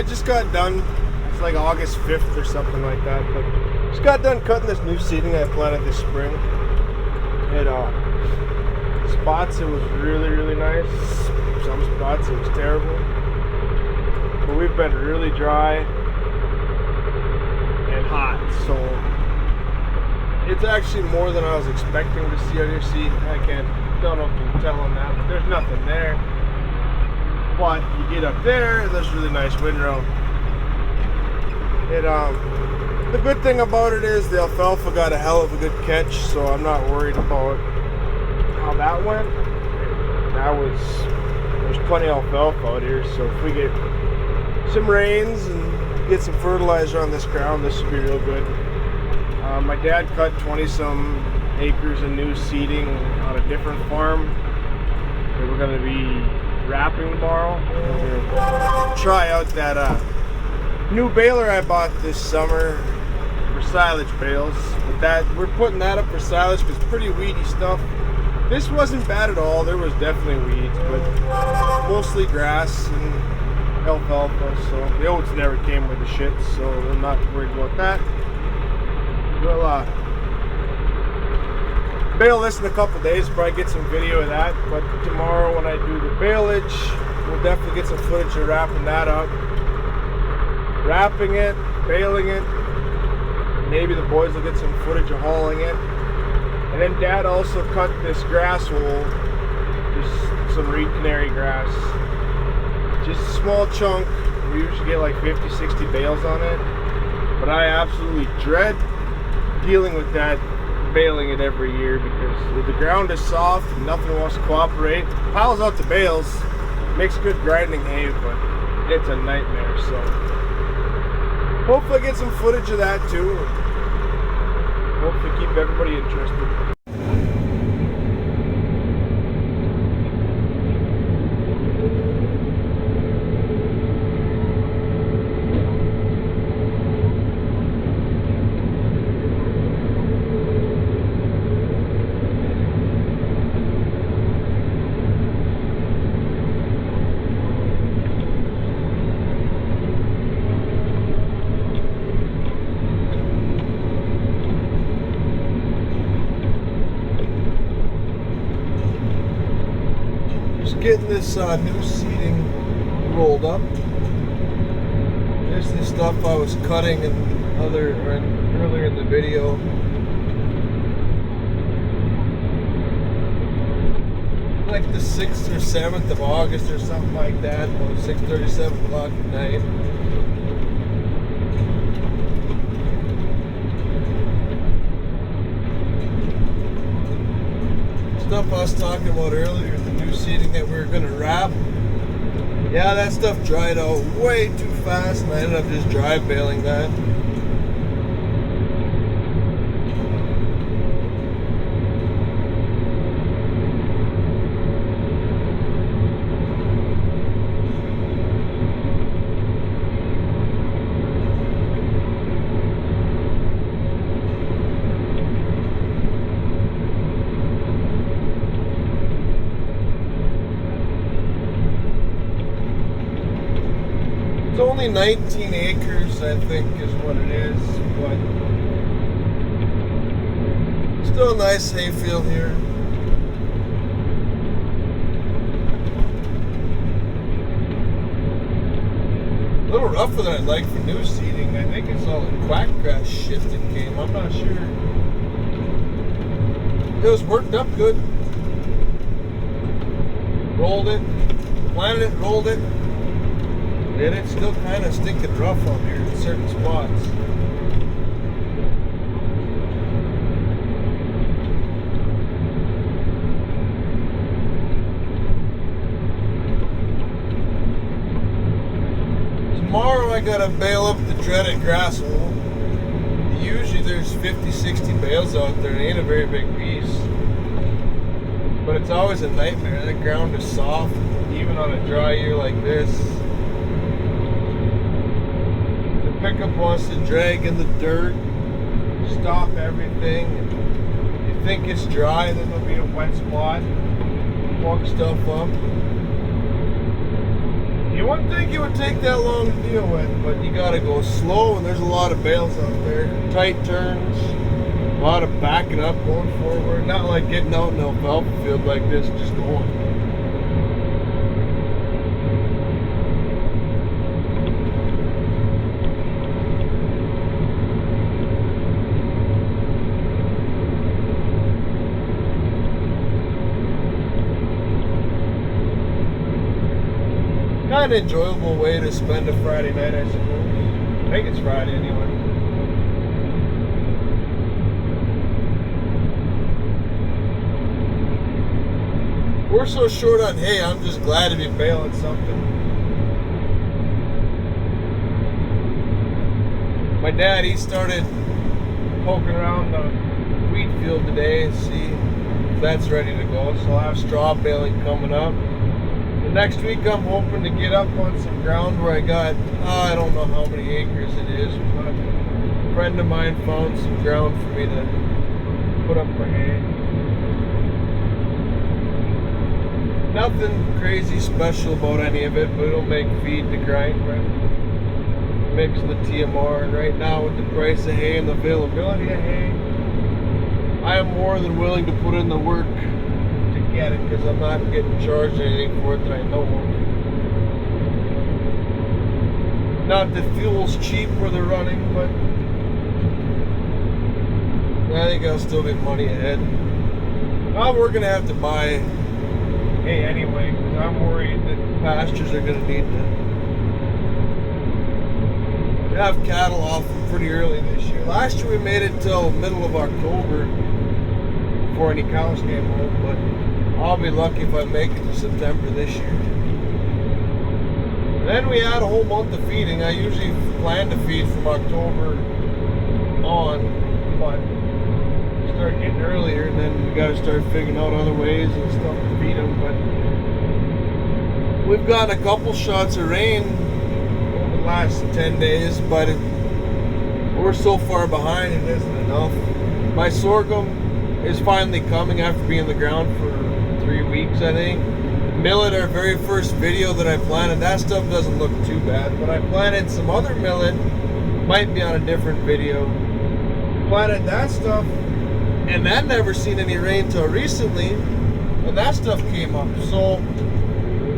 I just got done. It's like August 5th or something like that. But just got done cutting this new seeding I planted this spring. It spots it was really nice. Some spots it was terrible. But we've been really dry and hot, so it's actually more than I was expecting to see on your seed. Don't know if you can tell on that, but there's nothing there. But you get up there, there's really nice windrow. The good thing about it is the alfalfa got a hell of a good catch, so I'm not worried about how that went. There's plenty of alfalfa out here, so if we get some rains and get some fertilizer on this ground, this would be real good. My dad cut 20 some acres of new seeding on a different farm. We're going to be wrapping tomorrow. We're going to try out that new baler I bought this summer for silage bales. But we're putting that up for silage because it's pretty weedy stuff. This wasn't bad at all. There was definitely weeds, but mostly grass and alfalfa. So the oats never came with the shit, so I'm not worried about that. We'll bale this in a couple days, probably get some video of that. But tomorrow when I do the baleage, we'll definitely get some footage of wrapping that up. Wrapping it, baling it. Maybe the boys will get some footage of hauling it. And then Dad also cut this grass hole, just some reed canary grass. Just a small chunk. We usually get like 50-60 bales on it. But I absolutely dread dealing with that, baling it every year, because the ground is soft and nothing wants to cooperate. Piles out the bales, makes good grinding hay, but it's a nightmare. So hopefully I get some footage of that too. Hopefully keep everybody interested. Getting this new seeding rolled up. There's the stuff I was cutting earlier in the video. Like the 6th or 7th of August or something like that, about 6:30, 7 o'clock at night. Stuff I was talking about earlier, the new seeding that we were going to wrap. Yeah, that stuff dried out way too fast, and I ended up just dry baling that. It's only 19 acres, I think, is what it is, but still a nice hayfield here. A little rougher than I'd like for new seeding. I think it's all the quackgrass shit that came. I'm not sure. It was worked up good. Rolled it, planted it, rolled it. And it's still kind of stinking rough on here in certain spots. Tomorrow I gotta bale up the dreaded grasshole. Usually there's 50-60 bales out there. It ain't a very big piece. But it's always a nightmare. The ground is soft, even on a dry year like this. Pickup wants to drag in the dirt, stop everything. You think it's dry, then there'll be a wet spot, walk stuff up. You wouldn't think it would take that long to deal with, but you gotta go slow, and there's a lot of bales out there. Tight turns, a lot of backing up, going forward. Not like getting out in an alfalfa field like this, just going. Kind of enjoyable way to spend a Friday night, I suppose. I think it's Friday anyway. We're so short on hay, I'm just glad to be baling something. My dad, he started poking around the wheat field today and see if that's ready to go. So I'll have straw baling coming up. Next week I'm hoping to get up on some ground where I got, I don't know how many acres it is, but a friend of mine found some ground for me to put up for hay. Nothing crazy special about any of it, but it'll make feed to grind, right? Mix the TMR, and right now with the price of hay and the availability of hay, I am more than willing to put in the work get it, because I'm not getting charged anything for it that I know of. Not that fuel's cheap where they're running, but I think I'll still get money ahead. Well, we're gonna have to buy hay anyway, because I'm worried that pastures are gonna need to have cattle off pretty early this year. Last year we made it till middle of October before any cows came home, but I'll be lucky if I make it to September this year. And then we add a whole month of feeding. I usually plan to feed from October on, but start getting earlier, and then we got to start figuring out other ways and stuff to feed them. But we've gotten a couple shots of rain over the last 10 days, but we're so far behind it isn't enough. My sorghum is finally coming after being in the ground for 3 weeks, I think. Millet, our very first video that I planted, that stuff doesn't look too bad, but I planted some other millet, might be on a different video. Planted that stuff, and that never seen any rain till recently, and that stuff came up. So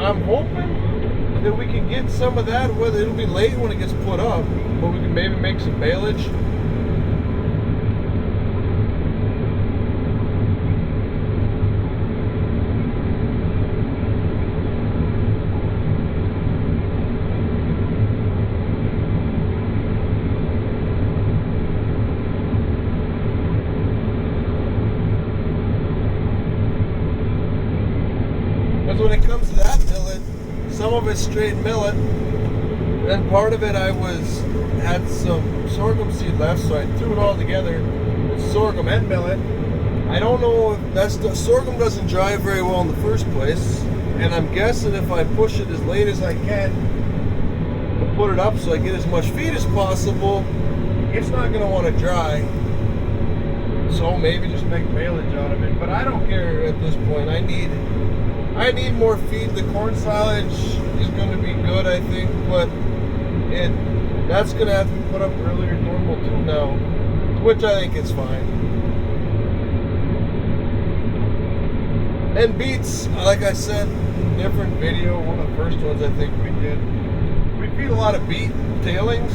I'm hoping that we can get some of that, whether it'll be late when it gets put up, but we can maybe make some baleage. When it comes to that millet, some of it's straight millet, and part of it had some sorghum seed left, so I threw it all together with sorghum and millet. I don't know if sorghum doesn't dry very well in the first place, and I'm guessing if I push it as late as I can to put it up so I get as much feed as possible, it's not going to want to dry. So maybe just make baleage out of it, but I don't care at this point. I need more feed. The corn silage is going to be good, I think, but that's going to have to be put up earlier than normal too now, which I think is fine. And beets, like I said, different video, one of the first ones I think we did. We feed a lot of beet tailings,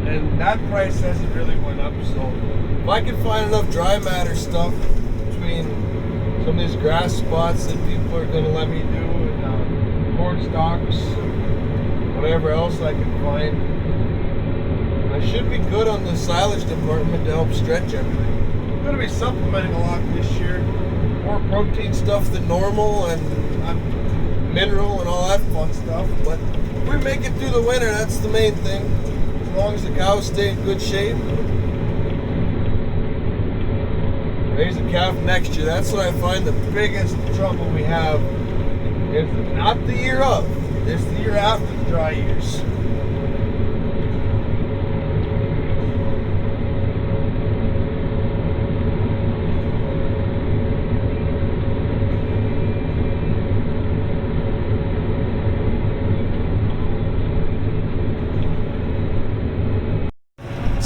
and that price hasn't really went up, so if I can find enough dry matter stuff between some of these grass spots that people are going to let me do, and corn stalks, whatever else I can find, I should be good on the silage department to help stretch everything. I'm going to be supplementing a lot this year, more protein stuff than normal, and mineral and all that fun stuff, but if we make it through the winter, that's the main thing. As long as the cows stay in good shape. Raise a calf next year. That's what I find the biggest trouble we have. Is not the year of, it's the year after the dry years.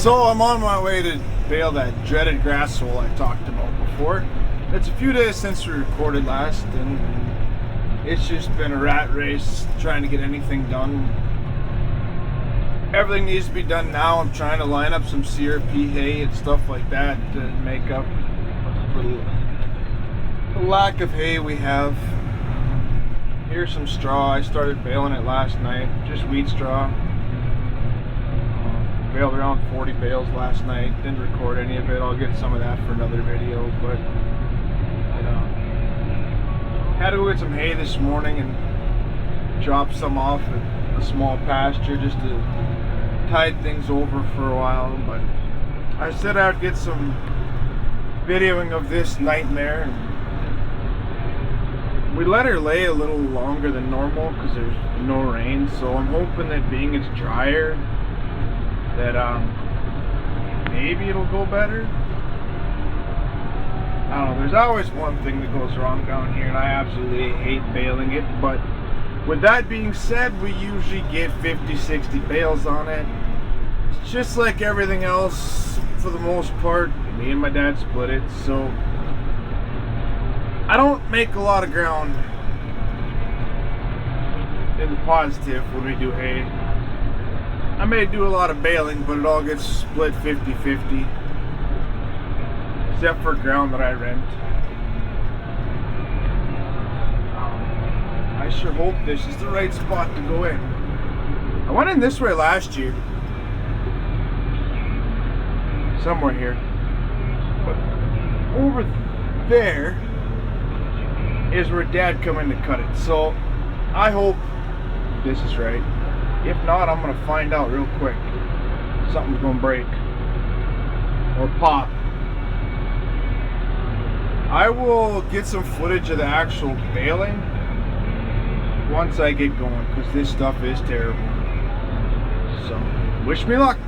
So I'm on my way to bale that dreaded grass hole I talked about before. It's a few days since we recorded last, and it's just been a rat race trying to get anything done. Everything needs to be done now. I'm trying to line up some CRP hay and stuff like that to make up for the lack of hay we have. Here's some straw. I started baling it last night, just wheat straw. Baled around 40 bales last night. Didn't record any of it. I'll get some of that for another video, but had to go get some hay this morning and drop some off at a small pasture just to tide things over for a while. But I said I'd get some videoing of this nightmare. We let her lay a little longer than normal because there's no rain, so I'm hoping that being it's drier that maybe it'll go better. I don't know, there's always one thing that goes wrong down here, and I absolutely hate baling it, but with that being said, we usually get 50-60 bales on it. It's just like everything else for the most part. Me and my dad split it, so I don't make a lot of ground in the positive when we do hay. I may do a lot of baling, but it all gets split 50-50, except for ground that I rent. I sure hope this is the right spot to go in. I went in this way last year, somewhere here, but over there is where Dad come in to cut it. So I hope this is right. If not, I'm gonna find out real quick. Something's gonna break or pop. I will get some footage of the actual baling once I get going, because this stuff is terrible. So wish me luck.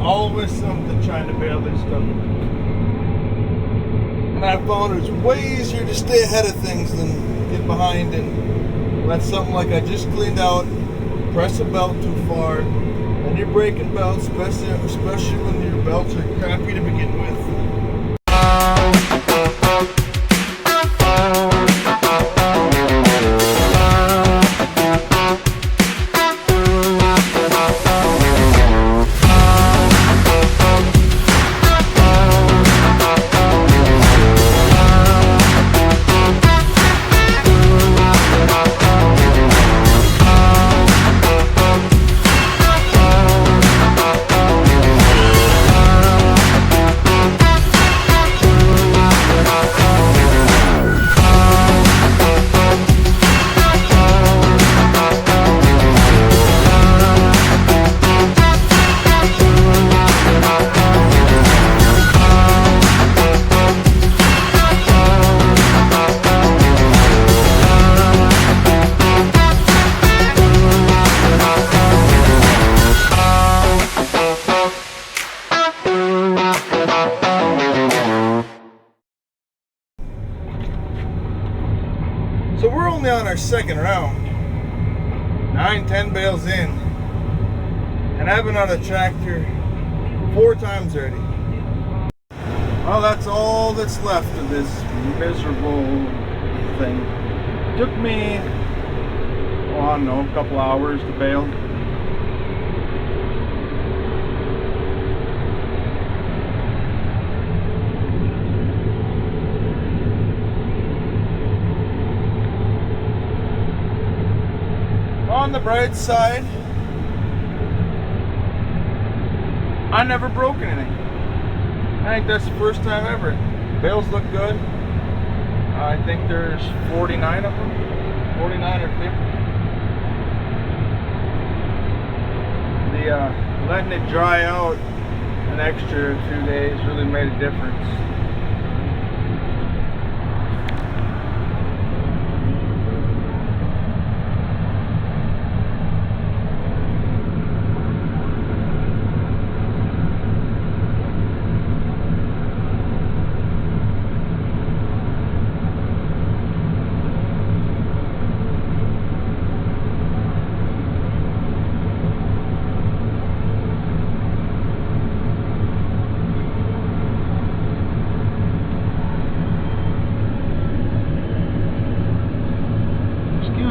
always something trying to bale this stuff. And I found it's way easier to stay ahead of things than get behind and let something like I just cleaned out press a belt too far. And you're breaking belts, especially when your belts are crappy to begin with. So we're only on our second round, 9-10 bales in, and I've been on a tractor 4 times already. Well, that's all that's left of this miserable thing. It took me, well, I don't know, a couple hours to bale. On the bright side, I never broke anything. I think that's the first time ever. Bales look good. I think there's 49 of them, 49 or 50. The letting it dry out an extra 2 days really made a difference.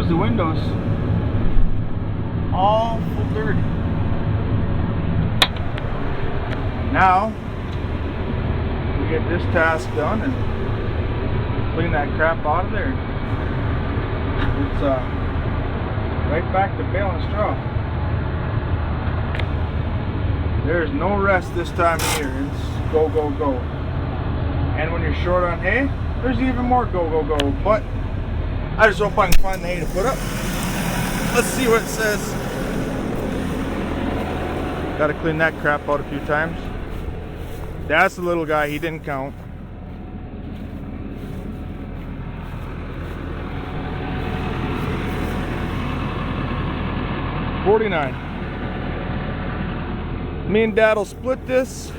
The windows all full dirty. Now we get this task done and clean that crap out of there. It's right back to baling straw. There's no rest this time of year. It's go, go, go. And when you're short on hay, there's even more go, go, go. But I just hope I can find the hay to put up. Let's see what it says. Gotta clean that crap out a few times. That's the little guy, he didn't count. $49. Me and Dad'll split this.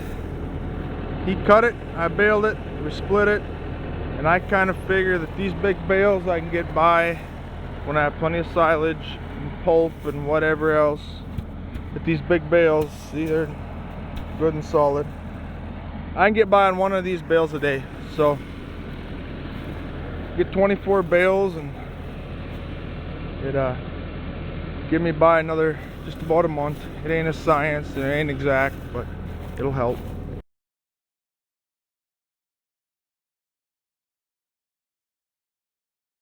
He cut it, I baled it, we split it. And I kind of figure that these big bales I can get by when I have plenty of silage and pulp and whatever else. But these big bales, these are good and solid. I can get by on one of these bales a day. So get 24 bales and it get me by another just about a month. It ain't a science, it ain't exact, but it'll help.